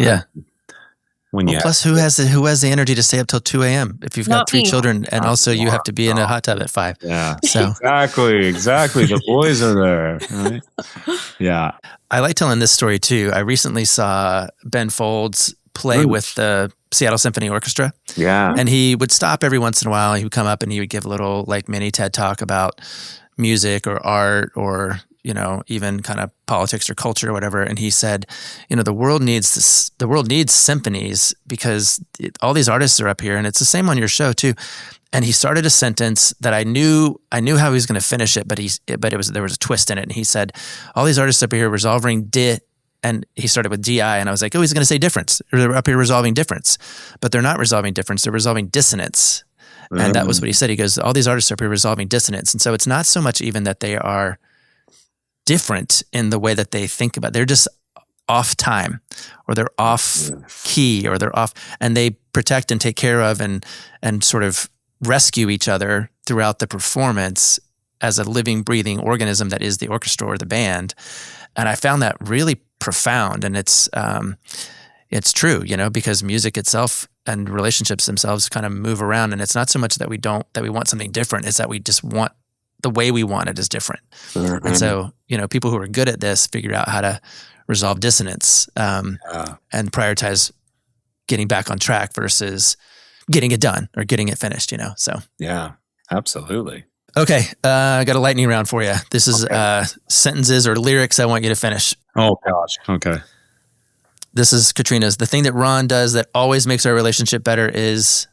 plus who has the energy to stay up till 2 a.m. if you've got 3 children and also you have to be in a hot tub at 5. Yeah. So Exactly. The boys are there. Right? Yeah. I like telling this story too. I recently saw Ben Folds play with the Seattle Symphony Orchestra. Yeah. And he would stop every once in a while. He would come up and he would give a little like mini TED talk about music or art or, even kind of politics or culture or whatever. And he said, the world needs symphonies because all these artists are up here, and it's the same on your show too. And he started a sentence that I knew how he was going to finish it, but there was a twist in it. And he said, all these artists up here resolving and he started with DI, and I was like, oh, he's going to say difference. They're up here resolving difference. But they're not resolving difference. They're resolving dissonance. And that was what he said. He goes, all these artists are up here resolving dissonance. And so it's not so much even that they are different in the way that they think about it. They're just off time, or they're off key, or they're off, and they protect and take care of and sort of rescue each other throughout the performance as a living, breathing organism that is the orchestra or the band. And I found that really profound, and it's true, because music itself and relationships themselves kind of move around, and it's not so much that we want something different; it's that we just want the way we want it is different. And so, people who are good at this figure out how to resolve dissonance and prioritize getting back on track versus getting it done or getting it finished. So yeah, absolutely. Okay, I got a lightning round for you. This is sentences or lyrics I want you to finish. Oh, gosh. Okay. This is Catrina's. The thing that Ron does that always makes our relationship better is?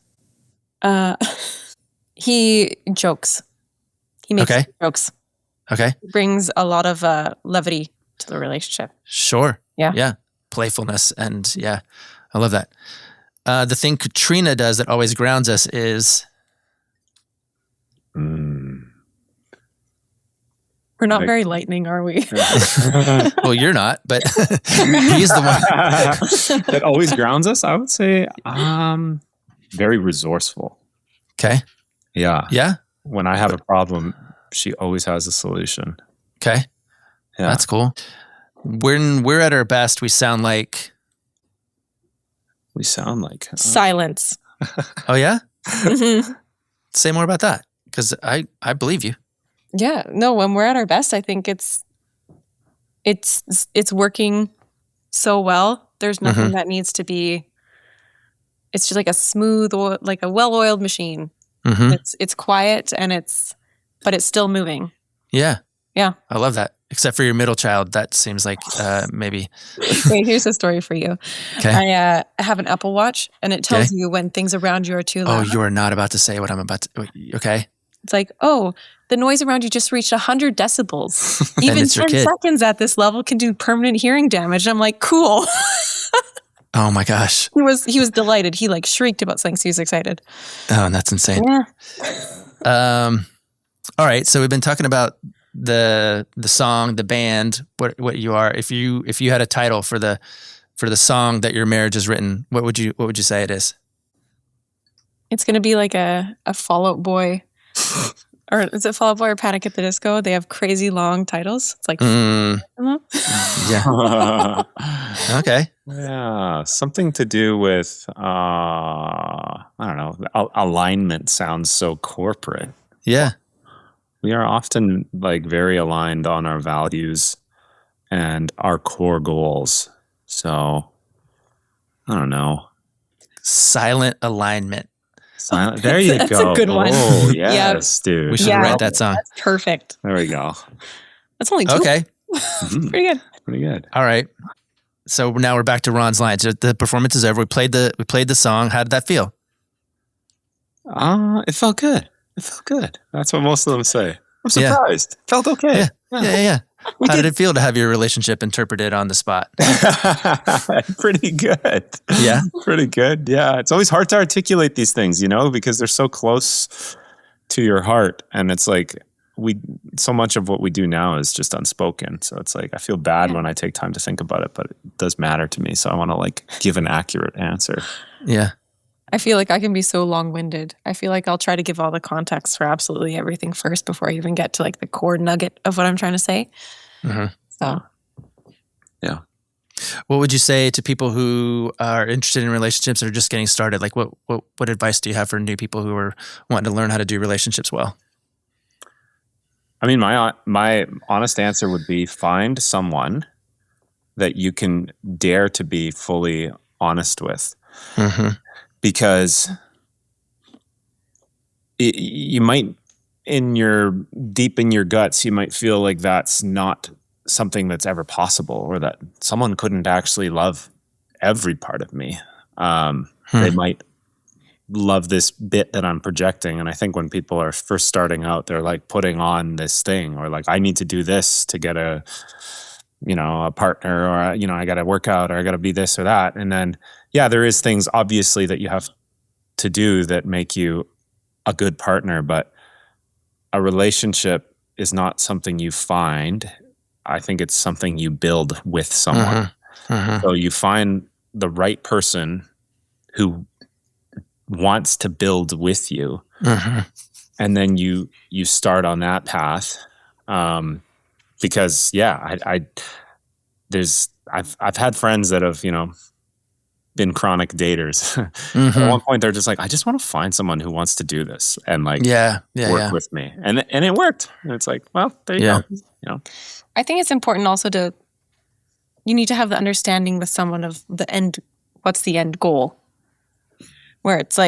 He jokes. He makes jokes. Okay. He brings a lot of levity to the relationship. Sure. Yeah. Yeah. Playfulness. And I love that. The thing Catrina does that always grounds us is? We're not very lightning, are we? Well, you're not, but he's the one that always grounds us. I would say, very resourceful. Okay. Yeah. Yeah. When I have a problem, she always has a solution. Okay. Yeah. That's cool. When we're at our best, we sound like silence. Oh yeah? Mhm. Say more about that, because I believe you. Yeah. No, when we're at our best, I think it's working so well. There's nothing that needs to be. It's just like a smooth, like a well-oiled machine. Mm-hmm. It's quiet but it's still moving. Yeah. Yeah. I love that. Except for your middle child, that seems like maybe. Wait, here's a story for you. Okay. I have an Apple Watch, and it tells you when things around you are too loud. Oh, you are not about to say what I'm about to. Okay. It's like, oh, the noise around you just reached 100 decibels. Even it's your 10 kid. seconds at this level can do permanent hearing damage. I'm like, cool. Oh my gosh. He was delighted. He like shrieked about something. So he was excited. Oh, and that's insane. Yeah. All right. So we've been talking about the song, the band, what you are. If you had a title for the song that your marriage has written, what would you say it is? It's going to be like a Fall Out Boy. Or is it Fall Out Boy or Panic at the Disco? They have crazy long titles. It's like, Yeah. Okay. Yeah, something to do with I don't know. Alignment sounds so corporate. Yeah. We are often like very aligned on our values and our core goals. So I don't know. Silent alignment. Silent. There you That's go. a good one. Oh yes, dude. We should write that song. That's perfect. There we go. That's only two. Okay. Pretty good. Pretty good. All right. So now we're back to Ron's lines. The performance is over. We played the song. How did that feel? It felt good. It felt good. That's what most of them say. I'm surprised. Felt okay. Yeah. How did it feel to have your relationship interpreted on the spot? Pretty good. Yeah. Pretty good. Yeah. It's always hard to articulate these things, because they're so close to your heart. And it's like so much of what we do now is just unspoken. So it's like I feel bad when I take time to think about it, but it does matter to me. So I want to give an accurate answer. Yeah. I feel like I can be so long-winded. I feel like I'll try to give all the context for absolutely everything first before I even get to the core nugget of what I'm trying to say. Mm-hmm. So, yeah. What would you say to people who are interested in relationships or are just getting started? Like what advice do you have for new people who are wanting to learn how to do relationships well? I mean, my honest answer would be find someone that you can dare to be fully honest with. Mm-hmm. Because you might, deep in your guts, you might feel like that's not something that's ever possible, or that someone couldn't actually love every part of me. They might love this bit that I'm projecting. And I think when people are first starting out, they're putting on this thing, or I need to do this to get a partner, or, I got to work out, or I got to be this or that. And then, there is things obviously that you have to do that make you a good partner, but a relationship is not something you find. I think it's something you build with someone. Mm-hmm. So you find the right person who wants to build with you. Mm-hmm. And then you start on that path. Because I've had friends that have, been chronic daters. Mm-hmm. At one point they're just like, I just want to find someone who wants to do this and work with me. And it worked. And it's like, well, there you go. I think it's important also you need to have the understanding with someone of the end, what's the end goal? Where it's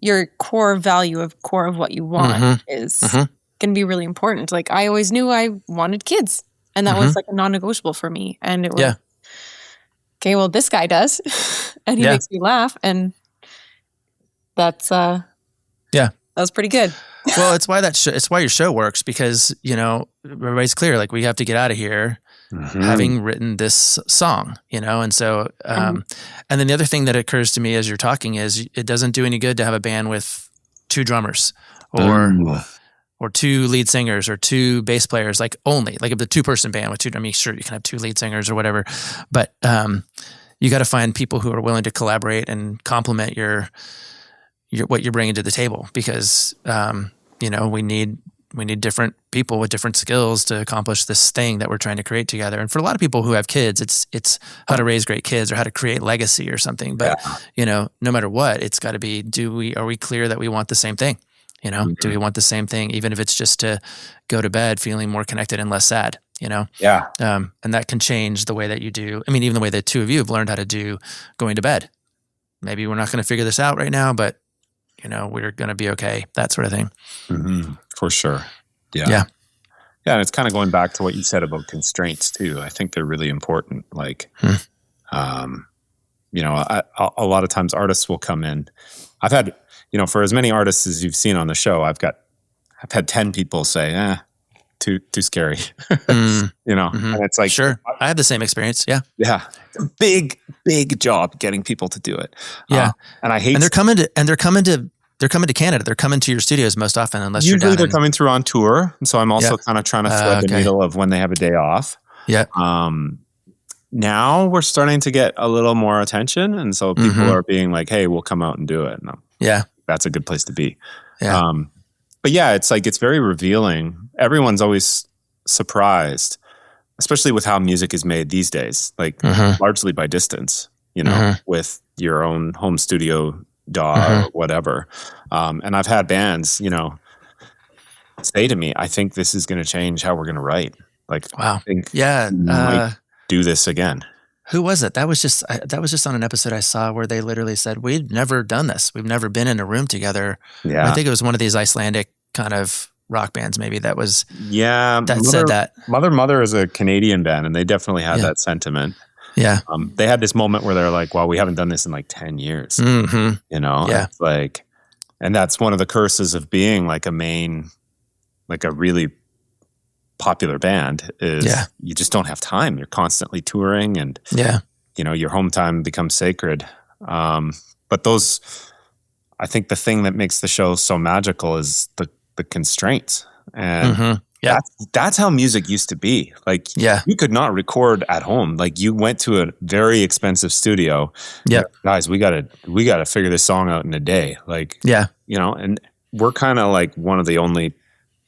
your core value of what you want is going to be really important. I always knew I wanted kids, and that was a non-negotiable for me. And it was, okay, well, this guy does, and he makes me laugh, and that's that was pretty good. Well, it's why it's why your show works, because everybody's clear. We have to get out of here, having written this song, and so and then the other thing that occurs to me as you're talking is it doesn't do any good to have a band with two drummers or or 2 lead singers or 2 bass players, like only like if the 2-person band with 2, I mean, sure, you can have 2 lead singers or whatever, but you got to find people who are willing to collaborate and complement your what you're bringing to the table, because we need different people with different skills to accomplish this thing that we're trying to create together. And for a lot of people who have kids, it's how to raise great kids or how to create legacy or something. But no matter what, it's got to be, are we clear that we want the same thing? Do we want the same thing, even if it's just to go to bed feeling more connected and less sad? Yeah. And that can change the way that you do. I mean, even the way that 2 of you have learned how to do going to bed. Maybe we're not going to figure this out right now, but we're going to be okay. That sort of thing. Mm-hmm. For sure. Yeah. And it's kind of going back to what you said about constraints too. I think they're really important. Like, a lot of times artists will come in. I've had, for as many artists as you've seen on the show, I've had 10 people say, too scary, and it's like, sure, I had the same experience. Yeah. It's a big job getting people to do it. Yeah. And I hate, and they're coming to Canada. They're coming to your studios most often, unless usually you're they're coming through on tour. And so I'm also kind of trying to thread the needle of when they have a day off. Yeah. Now we're starting to get a little more attention. And so people are being like, hey, we'll come out and do it. And that's a good place to be. Yeah. But yeah, it's like, it's very revealing. Everyone's always surprised, especially with how music is made these days, like largely by distance, with your own home studio DAW or whatever. And I've had bands, say to me, I think this is going to change how we're going to write. Like, wow. I think might do this again. Who was it? That was just on an episode I saw where they literally said, we've never done this. We've never been in a room together. Yeah. I think it was one of these Icelandic kind of rock bands, maybe that was, said that. Mother is a Canadian band, and they definitely had that sentiment. Yeah. They had this moment where they're like, well, we haven't done this in like 10 years, It's like, and that's one of the curses of being like a really popular band is you just don't have time. You're constantly touring, and your home time becomes sacred. But I think the thing that makes the show so magical is the constraints, and that's how music used to be. Like, you could not record at home. Like, you went to a very expensive studio. Yeah, guys, we gotta figure this song out in a day. Like, and we're kind of like one of the only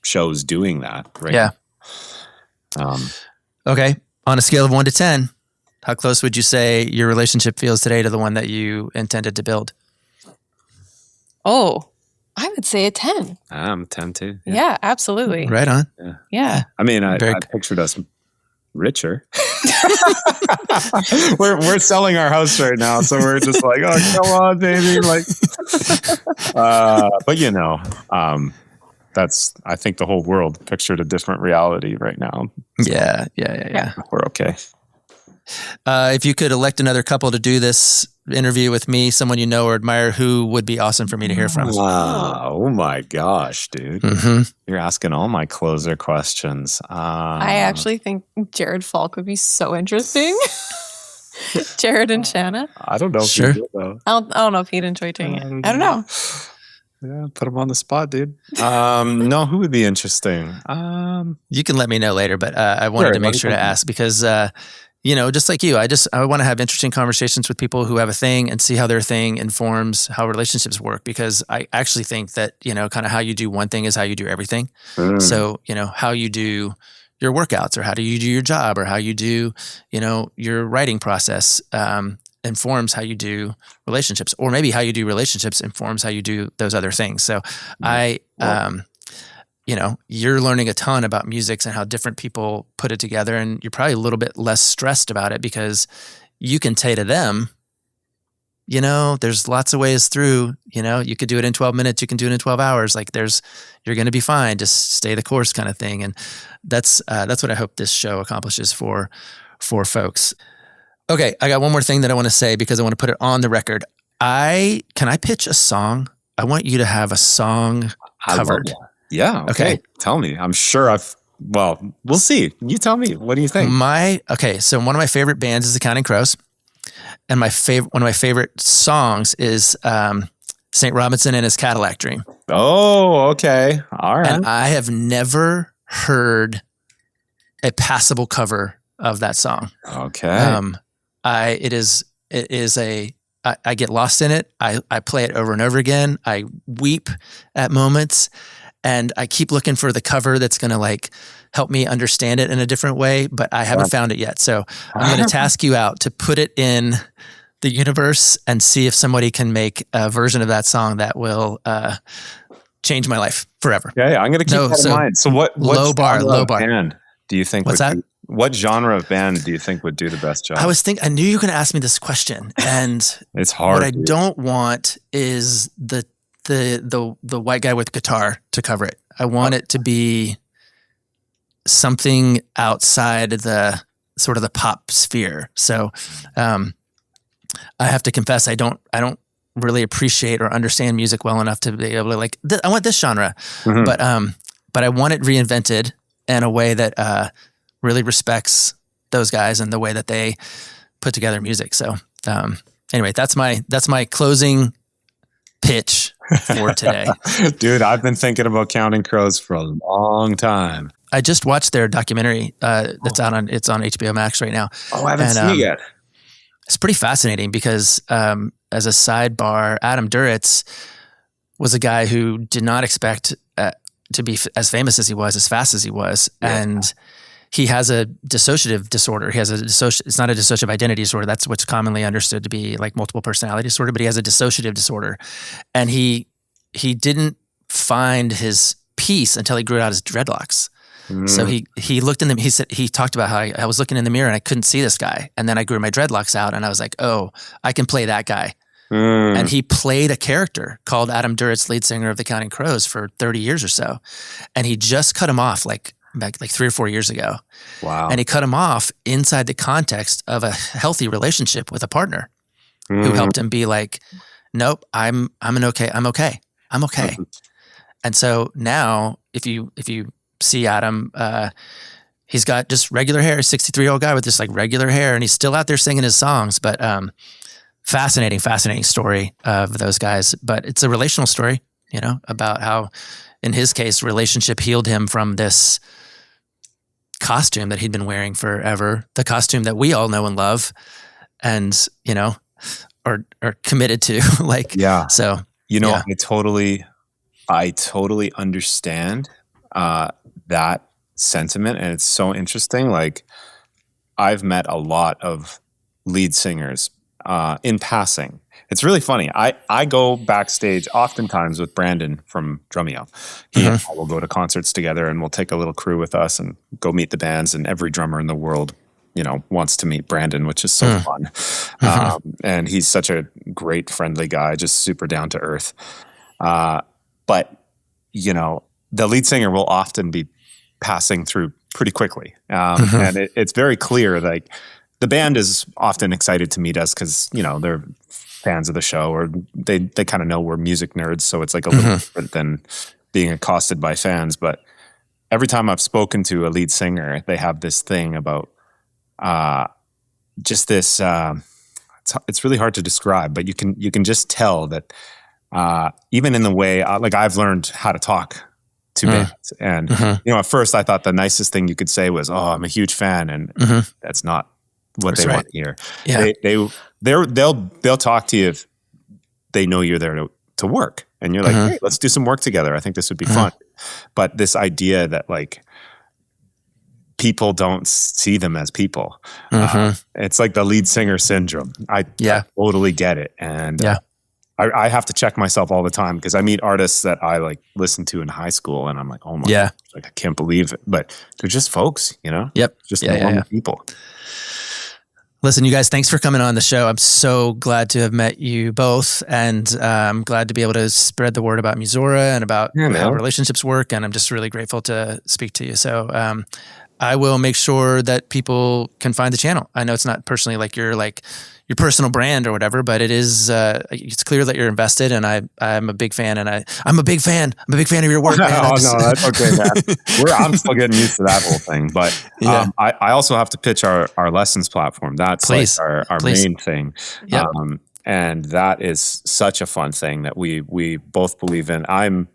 shows doing that right now. Okay. On a scale of 1 to 10, how close would you say your relationship feels today to the one that you intended to build? Oh, I would say a 10. I'm 10 too. Yeah, absolutely. Right on. Yeah. I mean, I pictured us richer. we're selling our house right now, so we're just like, oh, come on, baby. Like, but that's, I think the whole world pictured a different reality right now. So Yeah. We're okay. If you could elect another couple to do this interview with me, someone you know or admire, who would be awesome for me to hear from? Oh my gosh, dude. You're asking all my closer questions. I actually think Jared Falk would be so interesting. Jared and Shanna. I don't know if Sure. you would, though. I don't know if he'd enjoy doing it. I don't know. Yeah, put him on the spot, dude. No, who would be interesting? You can let me know later, but I wanted to make sure to ask because, just like you, I want to have interesting conversations with people who have a thing and see how their thing informs how relationships work, because I actually think that, kind of how you do one thing is how you do everything. So, how you do your workouts or how do you do your job or how you do, your writing process, informs how you do relationships, or maybe how you do relationships informs how you do those other things. So you're learning a ton about music and how different people put it together, and you're probably a little bit less stressed about it because you can say to them, there's lots of ways through, you could do it in 12 minutes, you can do it in 12 hours. Like you're going to be fine. Just stay the course kind of thing. And that's what I hope this show accomplishes for folks. Okay, I got one more thing that I want to say because I want to put it on the record. Can I pitch a song? I want you to have a song covered. Yeah. Okay. Tell me. I'm sure we'll see. You tell me. What do you think? So one of my favorite bands is the Counting Crows. And one of my favorite songs is St. Robinson and His Cadillac Dream. Oh, okay. All right. And I have never heard a passable cover of that song. Okay. I get lost in it. I play it over and over again. I weep at moments, and I keep looking for the cover that's going to like help me understand it in a different way, but I haven't found it yet. So I'm going to task you out to put it in the universe and see if somebody can make a version of that song that will change my life forever. Yeah, I'm going to keep that in mind. So what low bar band do you think what genre of band do you think would do the best job? I knew you were going to ask me this question, and it's hard. What I don't want is the white guy with guitar to cover it. I want it to be something outside the sort of the pop sphere. So, I have to confess, I don't really appreciate or understand music well enough to be able to like, I want this genre, but I want it reinvented in a way that really respects those guys and the way that they put together music. So, anyway, that's my closing pitch for today. Dude, I've been thinking about Counting Crows for a long time. I just watched their documentary that's it's on HBO Max right now. Oh, I haven't seen it yet. It's pretty fascinating because as a sidebar, Adam Duritz was a guy who did not expect to be as famous as he was, as fast as he was. Yeah. And he has a dissociative disorder. He has it's not a dissociative identity disorder. That's what's commonly understood to be like multiple personality disorder, but he has a dissociative disorder. And he didn't find his peace until he grew out his dreadlocks. So he looked in he talked about how I was looking in the mirror and I couldn't see this guy. And then I grew my dreadlocks out and I was like, oh, I can play that guy. And he played a character called Adam Duritz, lead singer of the Counting Crows, for 30 years or so. And he just cut him off like 3 or 4 years ago. Wow. And he cut him off inside the context of a healthy relationship with a partner who helped him be like, nope, I'm okay. And so now if you see Adam, he's got just regular hair, 63-year-old guy with just like regular hair, and he's still out there singing his songs. But fascinating story of those guys. But it's a relational story, about how, in his case, relationship healed him from this costume that he'd been wearing forever, the costume that we all know and love, and are committed to. Like, yeah. So yeah. I totally understand that sentiment, and it's so interesting. Like, I've met a lot of lead singers in passing. It's really funny. I go backstage oftentimes with Brandon from Drumeo. He and I will go to concerts together, and we'll take a little crew with us and go meet the bands. And every drummer in the world, wants to meet Brandon, which is so fun. And he's such a great, friendly guy, just super down to earth. But the lead singer will often be passing through pretty quickly. And it's very clear, like, the band is often excited to meet us because, they're fans of the show, or they kind of know we're music nerds. So it's like a little different than being accosted by fans. But every time I've spoken to a lead singer, they have this thing about just this, it's really hard to describe, but you can just tell that even in the way, like, I've learned how to talk to bands. And, at first I thought the nicest thing you could say was, oh, I'm a huge fan. And that's not what they want to hear. Yeah. They'll talk to you if they know you're there to work. And you're like, hey, let's do some work together. I think this would be fun. But this idea that, like, people don't see them as people. It's like the lead singer syndrome. I totally get it. And I have to check myself all the time because I meet artists that I like listened to in high school, and I'm like, oh my God, like, I can't believe it. But they're just folks, just normal people. Listen, you guys, thanks for coming on the show. I'm so glad to have met you both, and I'm glad to be able to spread the word about Musora and about how relationships work. And I'm just really grateful to speak to you. So I will make sure that people can find the channel. I know it's not personally like your personal brand or whatever, but it is. It's clear that you're invested, and I'm a big fan, and I'm a big fan. I'm a big fan of your work. Man. No, that's okay, man. I'm still getting used to that whole thing, but I also have to pitch our lessons platform. That's like our main thing. Yep. And that is such a fun thing that we both believe in. I'm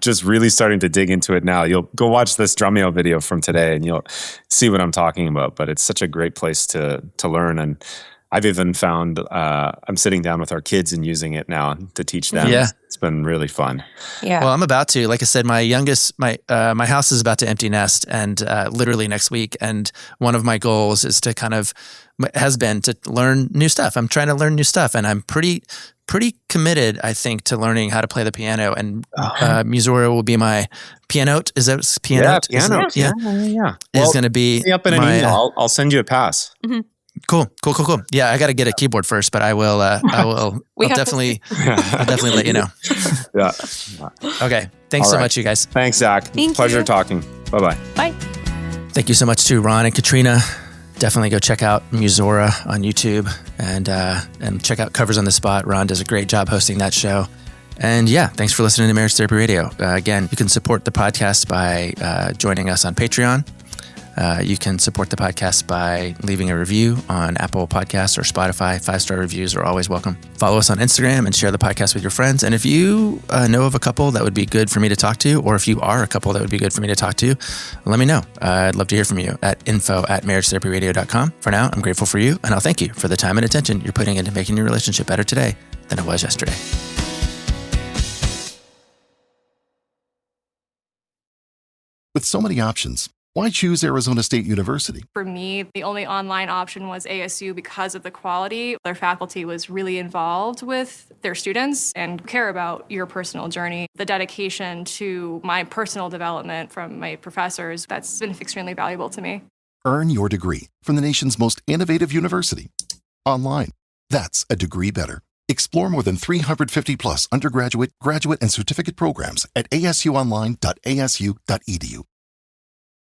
just really starting to dig into it now. You'll go watch this Drumeo video from today and you'll see what I'm talking about. But it's such a great place to learn. And I've even found I'm sitting down with our kids and using it now to teach them. Yeah. It's been really fun. Yeah. Well, I'm about to. Like I said, my youngest, my house is about to empty nest, and literally next week. And one of my goals is to has been to learn new stuff. I'm trying to learn new stuff, and I'm pretty committed, I think, to learning how to play the piano. And Musora will be my pianote. Is that piano? Yeah, piano. Yeah. Is going to be up in an email. I'll send you a pass. Mm-hmm. Cool. Yeah, I got to get a keyboard first, but I will. I'll definitely let you know. Yeah. Okay. Thanks so much, you guys. Thanks, Zach. Thank Pleasure you. talking. Bye-bye. Bye. Thank you so much to Ron and Catrina. Definitely go check out Musora on YouTube and check out Covers on the Spot. Ron does a great job hosting that show. And yeah, thanks for listening to Marriage Therapy Radio. Again, you can support the podcast by joining us on Patreon. You can support the podcast by leaving a review on Apple Podcasts or Spotify. 5-star reviews are always welcome. Follow us on Instagram and share the podcast with your friends. And if you know of a couple that would be good for me to talk to, or if you are a couple that would be good for me to talk to, let me know. I'd love to hear from you at info@marriagetherapyradio.com. For now, I'm grateful for you, and I'll thank you for the time and attention you're putting into making your relationship better today than it was yesterday. With so many options, why choose Arizona State University? For me, the only online option was ASU because of the quality. Their faculty was really involved with their students and care about your personal journey. The dedication to my personal development from my professors, that's been extremely valuable to me. Earn your degree from the nation's most innovative university. Online. That's a degree better. Explore more than 350 plus undergraduate, graduate, and certificate programs at asuonline.asu.edu.